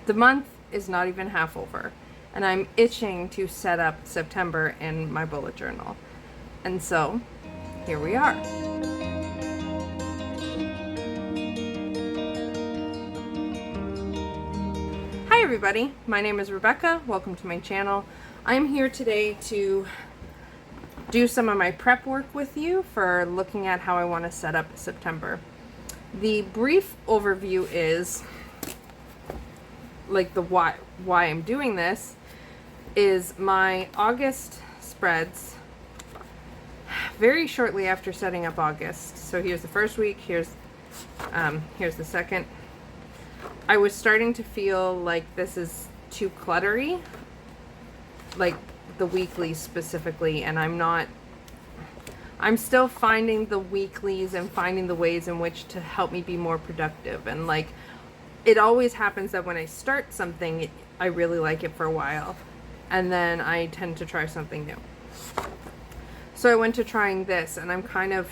the month is not even half over, and I'm itching to set up September in my bullet journal. And so, here we are. Hi everybody, my name is Rebecca. Welcome to my channel. I'm here today to do some of my prep work with you for looking at how I want to set up September. The brief overview is, like, the why I'm doing this is my August spreads very shortly after setting up August. So here's the first week, here's the second. I was starting to feel like this is too cluttery, like the weeklies specifically, and I'm still finding the weeklies and finding the ways in which to help me be more productive. And like, it always happens that when I start something, I really like it for a while, and then I tend to try something new. So I went to trying this, and I'm kind of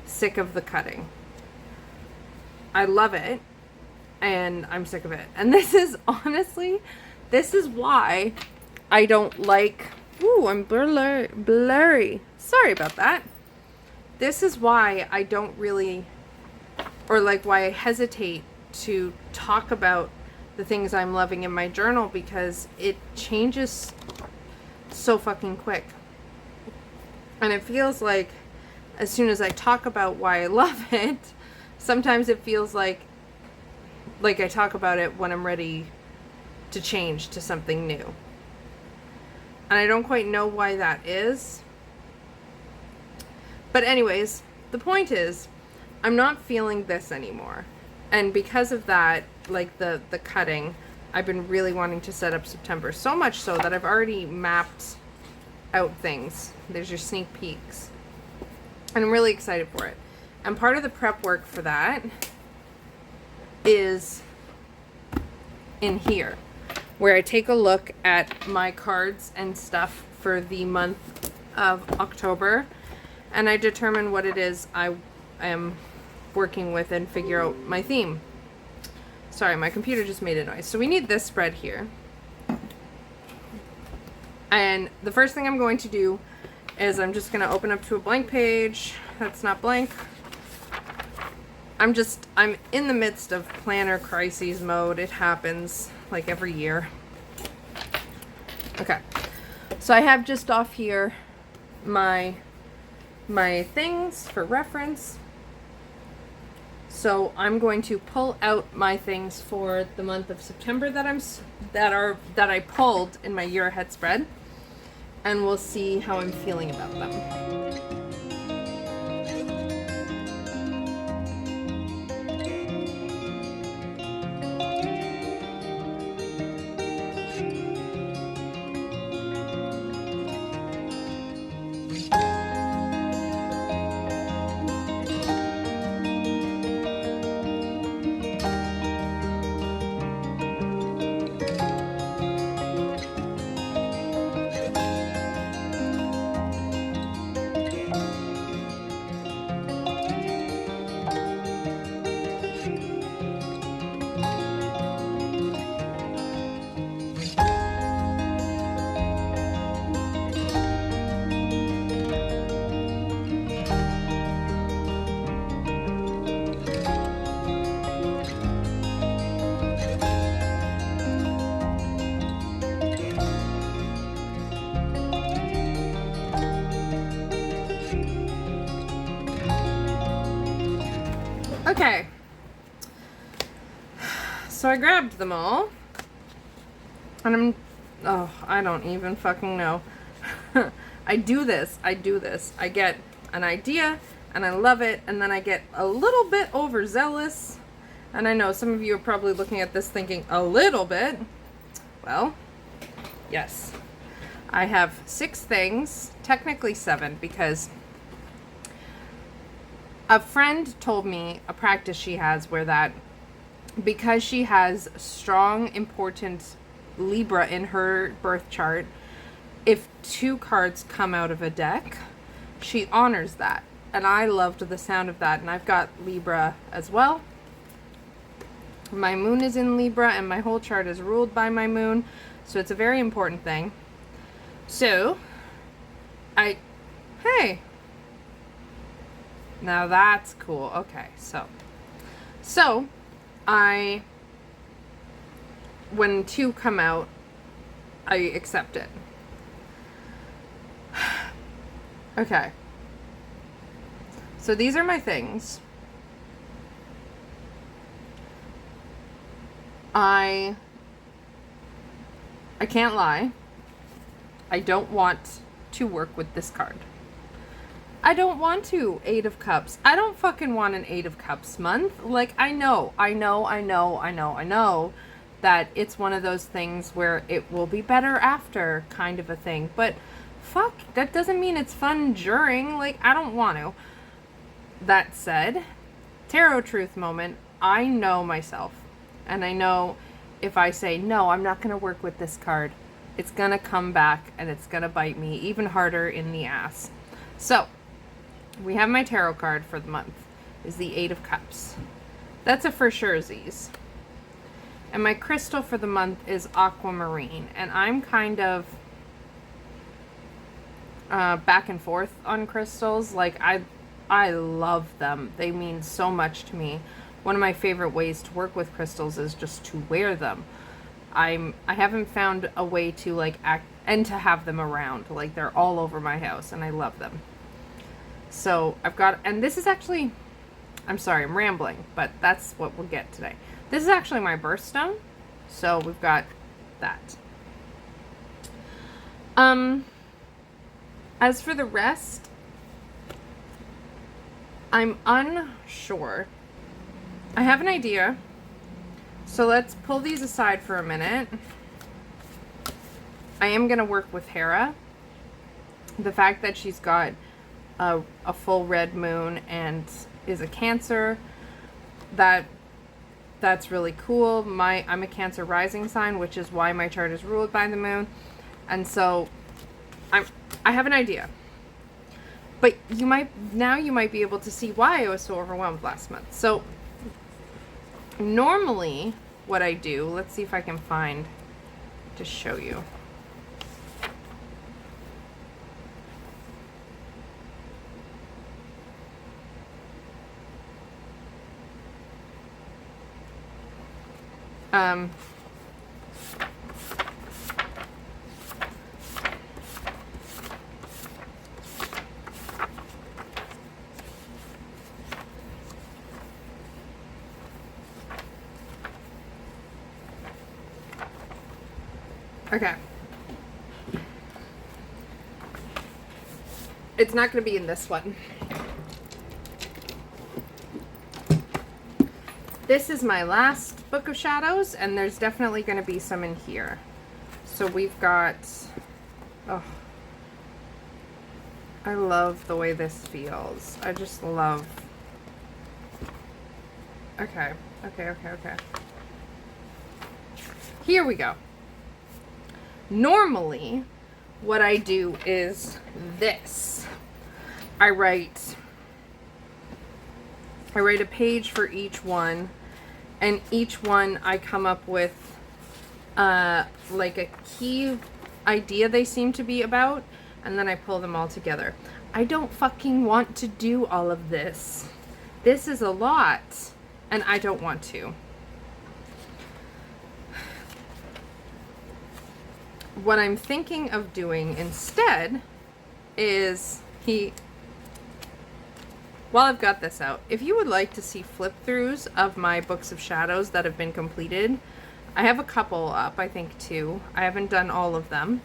sick of the cutting. I love it, and I'm sick of it. And this is honestly, this is why I don't like, ooh, I'm blurry. Sorry about that. This is why I don't really, or like why I hesitate to talk about the things I'm loving in my journal, because it changes so fucking quick. And it feels like as soon as I talk about why I love it, sometimes it feels like I talk about it when I'm ready to change to something new. And I don't quite know why that is. But anyways, the point is, I'm not feeling this anymore. And because of that, like the cutting, I've been really wanting to set up September. So much so that I've already mapped out things. There's your sneak peeks. And I'm really excited for it. And part of the prep work for that is in here, where I take a look at my cards and stuff for the month of October, and I determine what it is I am working with and figure out my theme. Sorry, my computer just made a noise. So we need this spread here. And the first thing I'm going to do is I'm just going to open up to a blank page. That's not blank. I'm in the midst of planner crises mode. It happens like every year. Okay. So I have just off here my things for reference. So I'm going to pull out my things for the month of September that I pulled in my year ahead spread, and we'll see how I'm feeling about them. Okay, so I grabbed them all, and I don't even fucking know. I do this, I get an idea, and I love it, and then I get a little bit overzealous, and I know some of you are probably looking at this thinking, a little bit. Well, yes. I have 6 things, technically 7, because a friend told me a practice she has where that because she has strong, important Libra in her birth chart, if 2 cards come out of a deck, she honors that. And I loved the sound of that. And I've got Libra as well. My moon is in Libra and my whole chart is ruled by my moon. So it's a very important thing. So, hey. Now that's cool. Okay, so when 2 come out, I accept it. Okay. So these are my things. I can't lie. I don't want to work with this card. I don't want to. 8 of Cups. I don't fucking want an 8 of Cups month. Like, I know that it's one of those things where it will be better after kind of a thing. But fuck, that doesn't mean it's fun during. Like, I don't want to. That said, tarot truth moment, I know myself. And I know if I say, no, I'm not going to work with this card, it's going to come back and it's going to bite me even harder in the ass. So, we have my tarot card for the month, is the 8 of Cups. That's a for surezies. And my crystal for the month is aquamarine. And I'm kind of back and forth on crystals. Like, I love them. They mean so much to me. One of my favorite ways to work with crystals is just to wear them. I haven't found a way to like act and to have them around. Like, they're all over my house and I love them. So I've got, and this is actually, I'm sorry, I'm rambling, but that's what we'll get today. This is actually my birthstone. So we've got that. As for the rest, I'm unsure. I have an idea. So let's pull these aside for a minute. I am going to work with Hera. The fact that she's got a full red moon and is a Cancer, that's really cool. I'm a Cancer rising sign, which is why my chart is ruled by the moon. And so I have an idea. But you might be able to see why I was so overwhelmed last month. So normally what I do, let's see if I can find to show you. Okay. It's not going to be in this one. This is my last Book of Shadows, and there's definitely going to be some in here. So we've got, oh, I love the way this feels. I just love, okay. Here we go. Normally, what I do is this. I write a page for each one, and each one I come up with like a key idea they seem to be about, and then I pull them all together. I don't fucking want to do all of this. This is a lot, and I don't want to. What I'm thinking of doing instead is while I've got this out, if you would like to see flip-throughs of my Books of Shadows that have been completed, I have a couple up, I think 2. I haven't done all of them.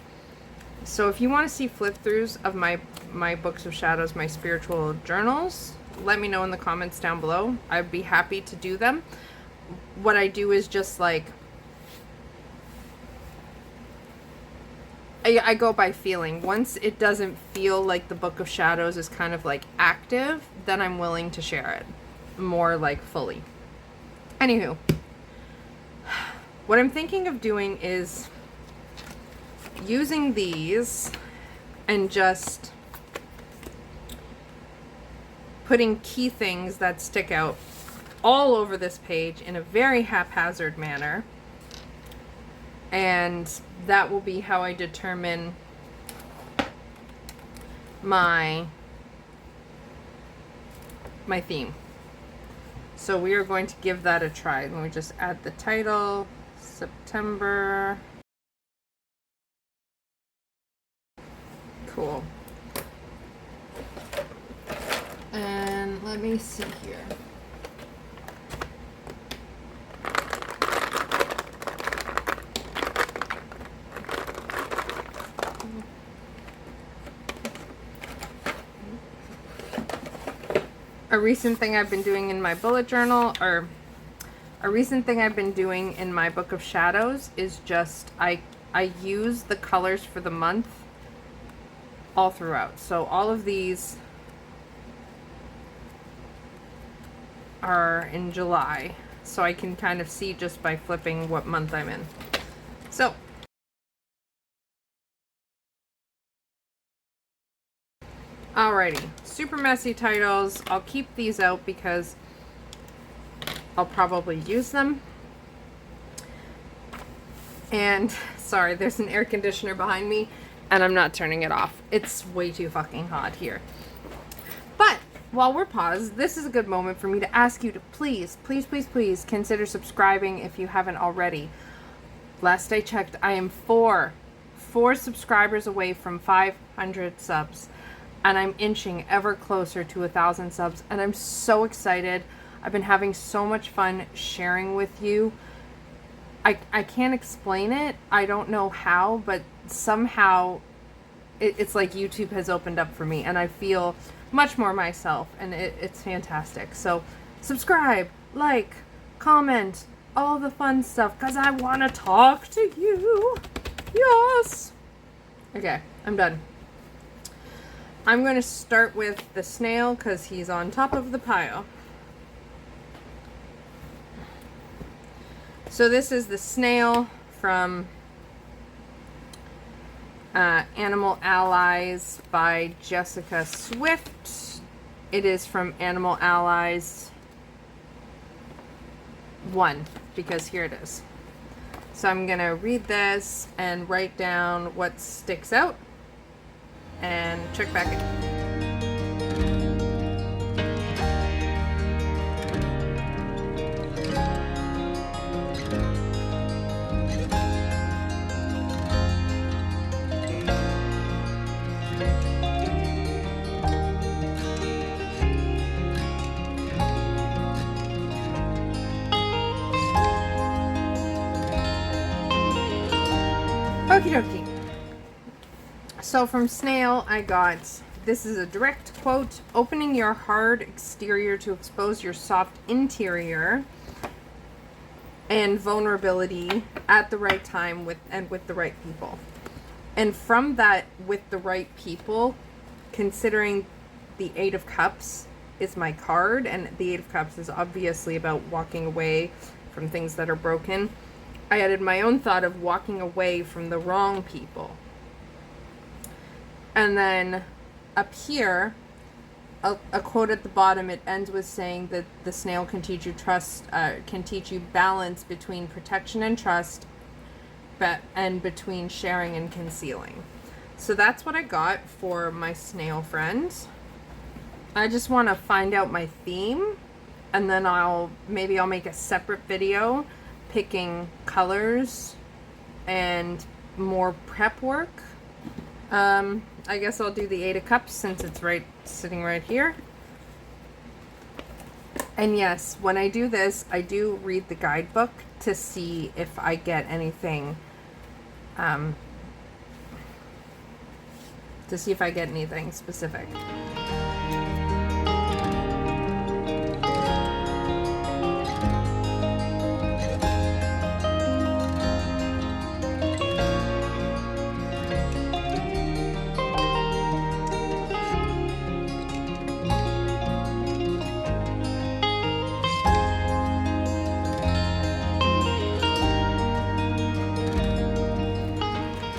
So if you want to see flip-throughs of my Books of Shadows, my spiritual journals, let me know in the comments down below. I'd be happy to do them. What I do is just like, I go by feeling. Once it doesn't feel like the Book of Shadows is kind of like active, then I'm willing to share it more like fully. Anywho, what I'm thinking of doing is using these and just putting key things that stick out all over this page in a very haphazard manner. And that will be how I determine my theme. So we are going to give that a try. Let me just add the title, September. Cool. And let me see here. A recent thing I've been doing in my bullet journal, or a recent thing I've been doing in my book of shadows, is just I use the colors for the month all throughout. So all of these are in July, so I can kind of see just by flipping what month I'm in. So alrighty, super messy titles. I'll keep these out because I'll probably use them. And sorry, there's an air conditioner behind me and I'm not turning it off. It's way too fucking hot here. But while we're paused, this is a good moment for me to ask you to please, please, please, please consider subscribing if you haven't already. Last I checked, I am four subscribers away from 500 subs. And I'm inching ever closer to 1,000 subs. And I'm so excited. I've been having so much fun sharing with you. I can't explain it. I don't know how, but somehow it's like YouTube has opened up for me. And I feel much more myself. And it's fantastic. So subscribe, like, comment, all the fun stuff. Because I want to talk to you. Yes. Okay, I'm done. I'm going to start with the snail because he's on top of the pile. So this is the snail from Animal Allies by Jessica Swift. It is from Animal Allies 1 because here it is. So I'm going to read this and write down what sticks out and check back in. Okie dokie. So from Snail, I got, this is a direct quote, opening your hard exterior to expose your soft interior and vulnerability at the right time with the right people. And from that, with the right people, considering the Eight of Cups is my card, and the Eight of Cups is obviously about walking away from things that are broken, I added my own thought of walking away from the wrong people. And then up here, a quote at the bottom, it ends with saying that the snail can teach you trust, can teach you balance between protection and trust, and between sharing and concealing. So that's what I got for my snail friends. I just want to find out my theme, and then maybe I'll make a separate video picking colors and more prep work. I guess I'll do the Eight of Cups since it's sitting right here. And yes, when I do this, I do read the guidebook to see if I get anything, specific.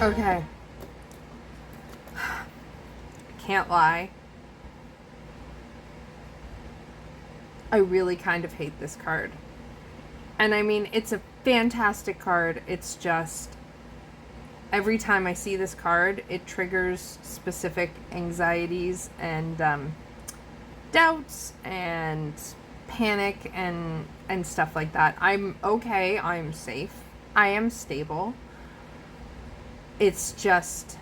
Okay. Can't lie. I really kind of hate this card. And I mean, it's a fantastic card. It's just, every time I see this card, it triggers specific anxieties and doubts and panic and stuff like that. I'm okay. I'm safe. I am stable. It's just,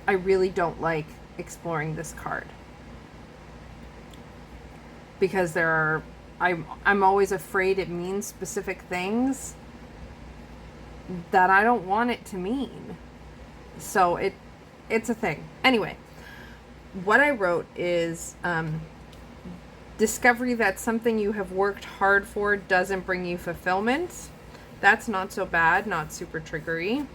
I really don't like exploring this card. Because I'm always afraid it means specific things that I don't want it to mean. So it's a thing. Anyway, what I wrote is discovery that something you have worked hard for doesn't bring you fulfillment. That's not so bad, not super triggery.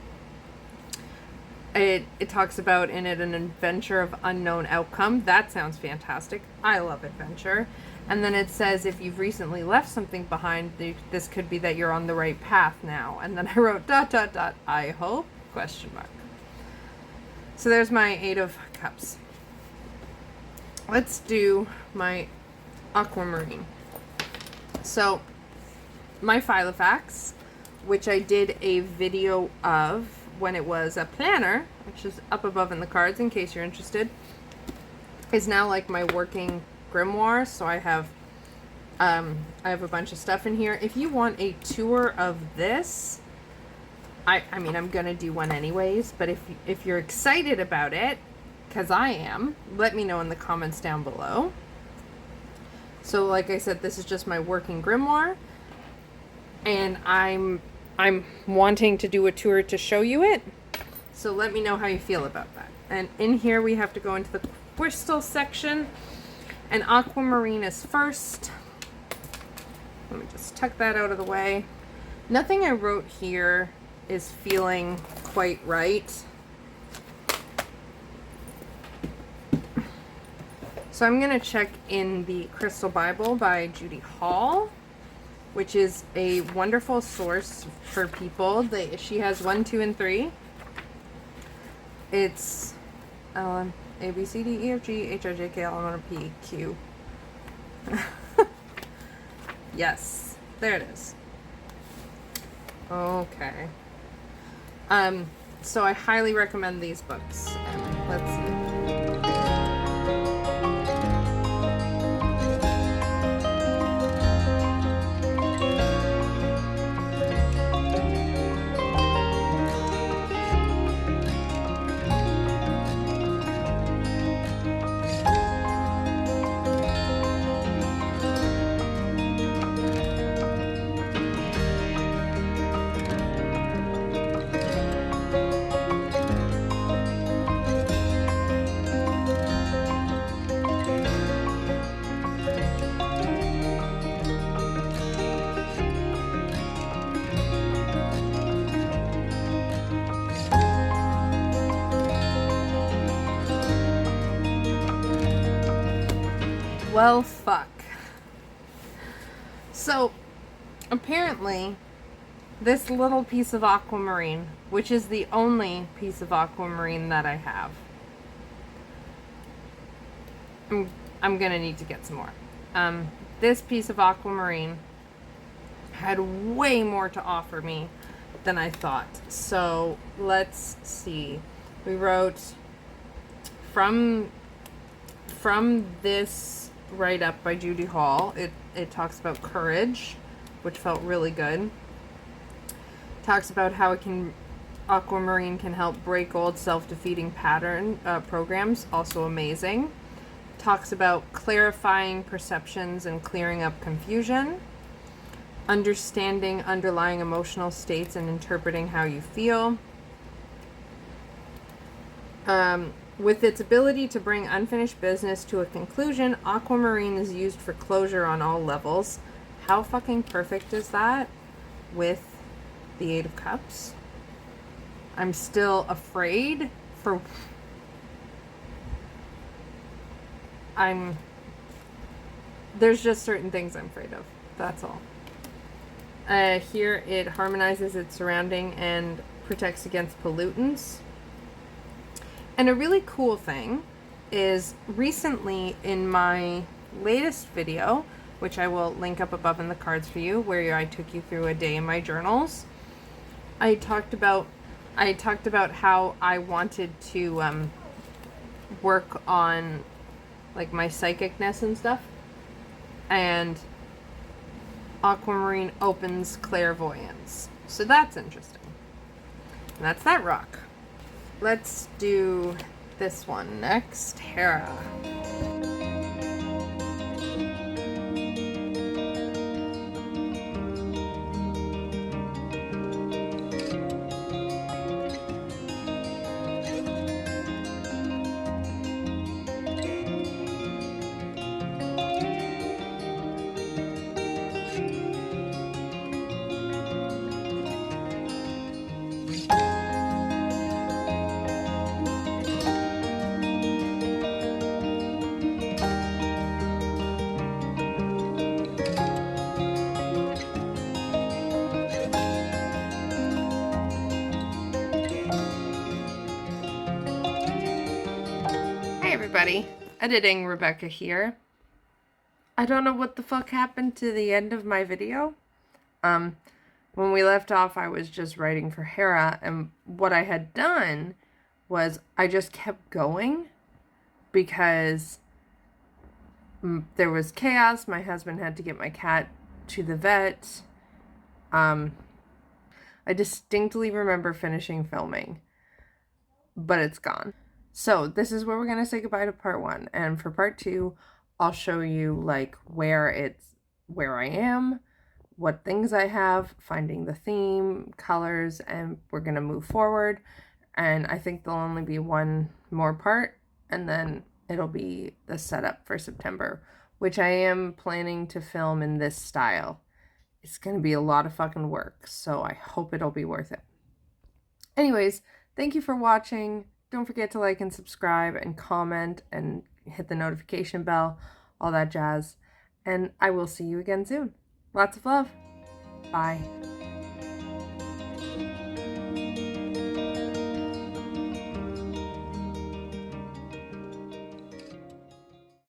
It talks about in it an adventure of unknown outcome. That sounds fantastic. I love adventure. And then it says if you've recently left something behind, this could be that you're on the right path now. And then I wrote ... I hope ? So there's my 8 of Cups. Let's do my Aquamarine. So my Filofax, which I did a video of when it was a planner, which is up above in the cards in case you're interested, is now like my working grimoire. So I have a bunch of stuff in here. If you want a tour of this, I mean, I'm gonna do one anyways, but if you're excited about it, because I am, let me know in the comments down below. So like I said, this is just my working grimoire, and I'm wanting to do a tour to show you it. So let me know how you feel about that. And in here we have to go into the crystal section, and Aquamarine is first. Let me just tuck that out of the way. Nothing I wrote here is feeling quite right. So I'm going to check in the Crystal Bible by Judy Hall, which is a wonderful source for people. She has 1, 2, and 3. It's A, B, C, D, E, F, G, H, I, J, K, L, M, N, P, Q. Yes, there it is. Okay. So I highly recommend these books. And let's see. Well, fuck. So, apparently, this little piece of Aquamarine, which is the only piece of Aquamarine that I have, I'm gonna need to get some more. This piece of Aquamarine had way more to offer me than I thought. So, let's see. We wrote from this write-up by Judy Hall, it talks about courage, which felt really good. Talks about how Aquamarine can help break old self-defeating pattern programs, also amazing. Talks about clarifying perceptions and clearing up confusion. Understanding underlying emotional states and interpreting how you feel. With its ability to bring unfinished business to a conclusion, Aquamarine is used for closure on all levels. How fucking perfect is that with the 8 of Cups? I'm still afraid for... There's just certain things I'm afraid of. That's all. Here it harmonizes its surrounding and protects against pollutants. And a really cool thing is recently in my latest video, which I will link up above in the cards for you, where I took you through a day in my journals, I talked about how I wanted to work on like my psychicness and stuff, and aquamarine opens clairvoyance. So that's interesting. And that's that rock. Let's do this one next. Hera. Hey everybody, editing Rebecca here. I don't know what the fuck happened to the end of my video. When we left off, I was just writing for Hera, and what I had done was I just kept going because there was chaos. My husband had to get my cat to the vet. I distinctly remember finishing filming, but it's gone. So this is where we're going to say goodbye to part 1. And for part 2, I'll show you like where I am, what things I have, finding the theme, colors, and we're going to move forward. And I think there'll only be one more part, and then it'll be the setup for September, which I am planning to film in this style. It's going to be a lot of fucking work, so I hope it'll be worth it. Anyways, thank you for watching. Don't forget to like and subscribe and comment and hit the notification bell, all that jazz. And I will see you again soon. Lots of love. Bye.